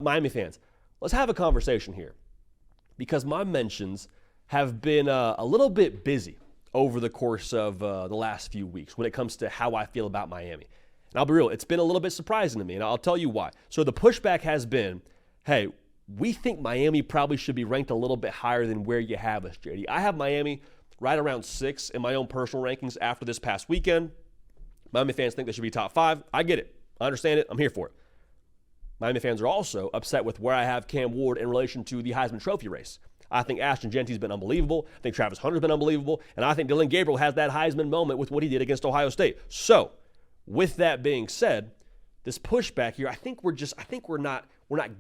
Miami fans, let's have a conversation here because my mentions have been a little bit busy over the course of the last few weeks when it comes to how I feel about Miami. And I'll be real, it's been a little bit surprising to me, and I'll tell you why. So the pushback has been, hey, we think Miami probably should be ranked a little bit higher than where you have us, JD. I have Miami right around 6 in my own personal rankings after this past weekend. Miami fans think they should be top 5. I get it. I understand it. I'm here for it. Miami fans are also upset with where I have Cam Ward in relation to the Heisman Trophy race. I think Ashton Genty's been unbelievable. I think Travis Hunter's been unbelievable. And I think Dillon Gabriel has that Heisman moment with what he did against Ohio State. So, with that being said, this pushback here, I think we're not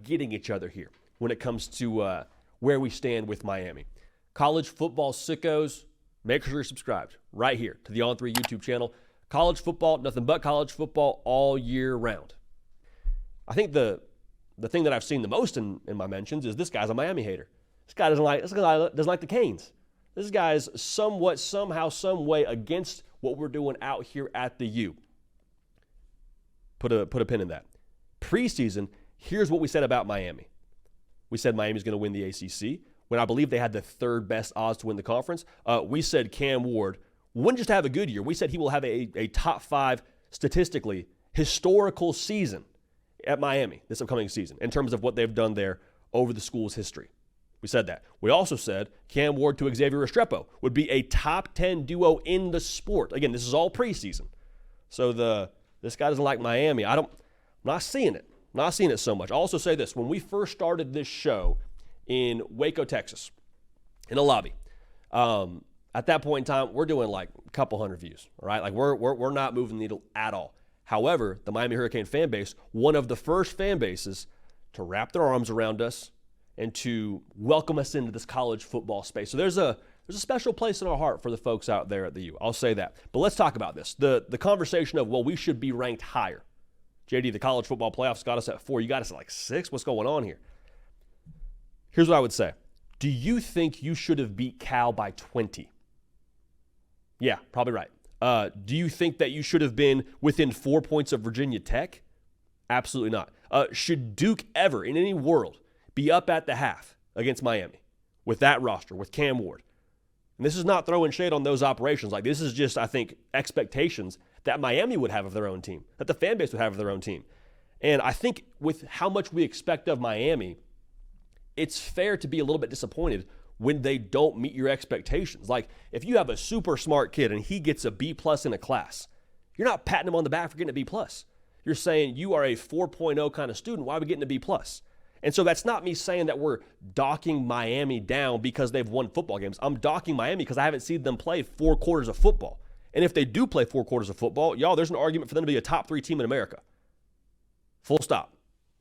getting each other here when it comes to where we stand with Miami. College football sickos, make sure you're subscribed right here to the On3 YouTube channel. College football, nothing but college football all year round. I think the thing that I've seen the most in my mentions is this guy's a Miami hater. This guy doesn't like the Canes. This guy's somewhat, somehow, some way against what we're doing out here at the U. Put a pin in that. Preseason, here's what we said about Miami. We said Miami's going to win the ACC when I believe they had the 3rd best odds to win the conference. We said Cam Ward wouldn't just have a good year. We said he will have a top 5 statistically historical season at Miami this upcoming season in terms of what they've done there over the school's history. We said that. We also said Cam Ward to Xavier Restrepo would be a top 10 duo in the sport. Again, this is all preseason. So this guy doesn't like Miami. I'm not seeing it. I'm not seeing it so much. I'll also say this. When we first started this show in Waco, Texas, in a lobby, at that point in time, we're doing like a couple hundred views, all right? Like we're not moving the needle at all. However, the Miami Hurricane fan base, one of the first fan bases to wrap their arms around us and to welcome us into this college football space. So there's a special place in our heart for the folks out there at the U. I'll say that. But let's talk about this. The conversation of, well, we should be ranked higher. JD, the college football playoffs got us at 4. You got us at like 6. What's going on here? Here's what I would say. Do you think you should have beat Cal by 20? Yeah, probably right. Do you think that you should have been within 4 points of Virginia Tech? Absolutely not. Should Duke ever, in any world, be up at the half against Miami with that roster, with Cam Ward? And this is not throwing shade on those operations. Like, this is just, I think, expectations that Miami would have of their own team, that the fan base would have of their own team. And I think with how much we expect of Miami, it's fair to be a little bit disappointed when they don't meet your expectations. Like, if you have a super smart kid and he gets a B+ in a class, you're not patting him on the back for getting a B+. You're saying you are a 4.0 kind of student. Why are we getting a B+? And so that's not me saying that we're docking Miami down because they've won football games. I'm docking Miami because I haven't seen them play 4 quarters of football. And if they do play 4 quarters of football, y'all, there's an argument for them to be a top 3 team in America. Full stop.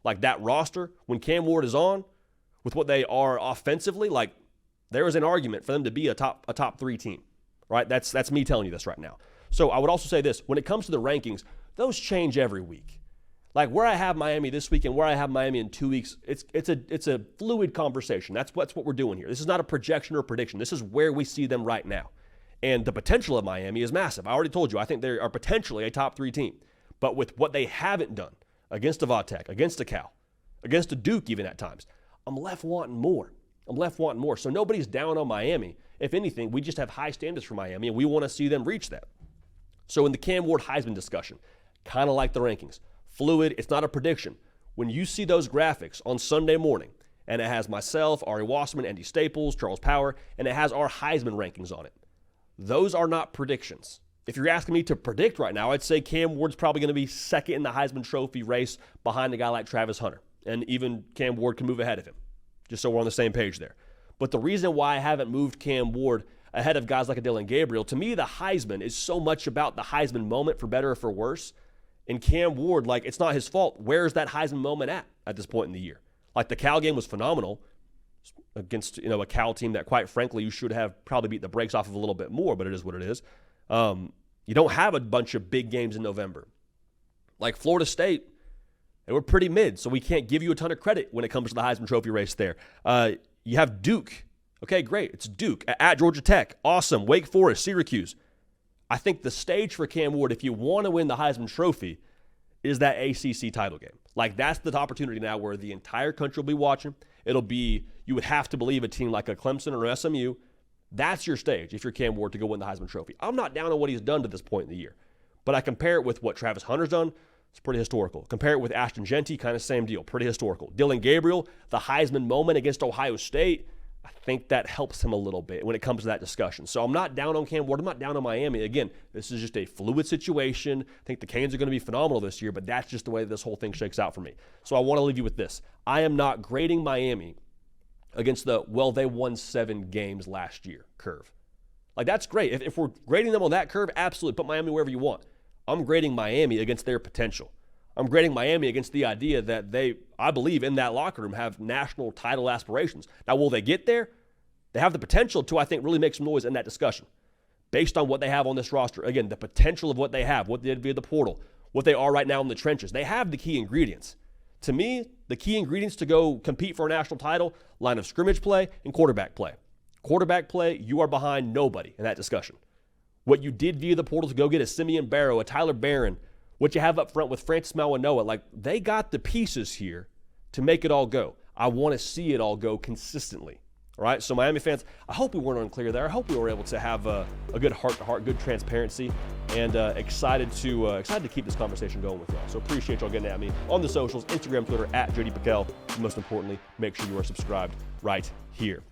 Like, that roster, when Cam Ward is on, with what they are offensively, like, there is an argument for them to be a top 3 team, right? That's me telling you this right now. So I would also say this. When it comes to the rankings, those change every week. Like, where I have Miami this week and where I have Miami in 2 weeks, it's a fluid conversation. That's what we're doing here. This is not a projection or a prediction. This is where we see them right now. And the potential of Miami is massive. I already told you, I think they are potentially a top 3 team. But with what they haven't done against a Tech, against a Cal, against a Duke even at times, I'm left wanting more. So nobody's down on Miami. If anything, we just have high standards for Miami, and we want to see them reach that. So in the Cam Ward Heisman discussion, kind of like the rankings. Fluid, it's not a prediction. When you see those graphics on Sunday morning, and it has myself, Ari Wasserman, Andy Staples, Charles Power, and it has our Heisman rankings on it, those are not predictions. If you're asking me to predict right now, I'd say Cam Ward's probably going to be second in the Heisman Trophy race behind a guy like Travis Hunter. And even Cam Ward can move ahead of him, just so we're on the same page there. But the reason why I haven't moved Cam Ward ahead of guys like a Dillon Gabriel, to me, the Heisman is so much about the Heisman moment, for better or for worse. And Cam Ward, like, it's not his fault. Where's that Heisman moment at this point in the year? Like, the Cal game was phenomenal against, a Cal team that, quite frankly, you should have probably beat the brakes off of a little bit more, but it is what it is. You don't have a bunch of big games in November. Like Florida State, they were pretty mid, so we can't give you a ton of credit when it comes to the Heisman Trophy race there. You have Duke. Okay, great. It's Duke at Georgia Tech. Awesome. Wake Forest, Syracuse. I think the stage for Cam Ward, if you want to win the Heisman Trophy, is that ACC title game. Like, that's the opportunity now where the entire country will be watching. It'll be, you would have to believe, a team like a Clemson or SMU. That's your stage if you're Cam Ward to go win the Heisman Trophy. I'm not down on what he's done to this point in the year, but I compare it with what Travis Hunter's done. It's pretty historical. Compare it with Ashton Genty, kind of same deal, pretty historical. Dylan Gabriel, the Heisman moment against Ohio State, I think that helps him a little bit when it comes to that discussion. So I'm not down on Cam Ward. I'm not down on Miami. Again, this is just a fluid situation. I think the Canes are going to be phenomenal this year, but that's just the way this whole thing shakes out for me. So I want to leave you with this. I am not grading Miami against the, well, they won 7 games last year curve. Like, that's great. If we're grading them on that curve, absolutely, put Miami wherever you want. I'm grading Miami against their potential. I'm grading Miami against the idea that they, I believe, in that locker room have national title aspirations. Now, will they get there? They have the potential to, I think, really make some noise in that discussion based on what they have on this roster. Again, the potential of what they have, what they did via the portal, what they are right now in the trenches. They have the key ingredients. To me, the key ingredients to go compete for a national title, line of scrimmage play and quarterback play. Quarterback play, you are behind nobody in that discussion. What you did via the portal to go get a Simeon Barrow, a Tyler Barron, what you have up front with Francis Mauigoa, like, they got the pieces here to make it all go. I want to see it all go consistently. All right, so Miami fans, I hope we weren't unclear there. I hope we were able to have a good heart-to-heart, good transparency, and excited to keep this conversation going with y'all. So appreciate y'all getting at me on the socials, Instagram, Twitter, @JDPicKell. And most importantly, make sure you are subscribed right here.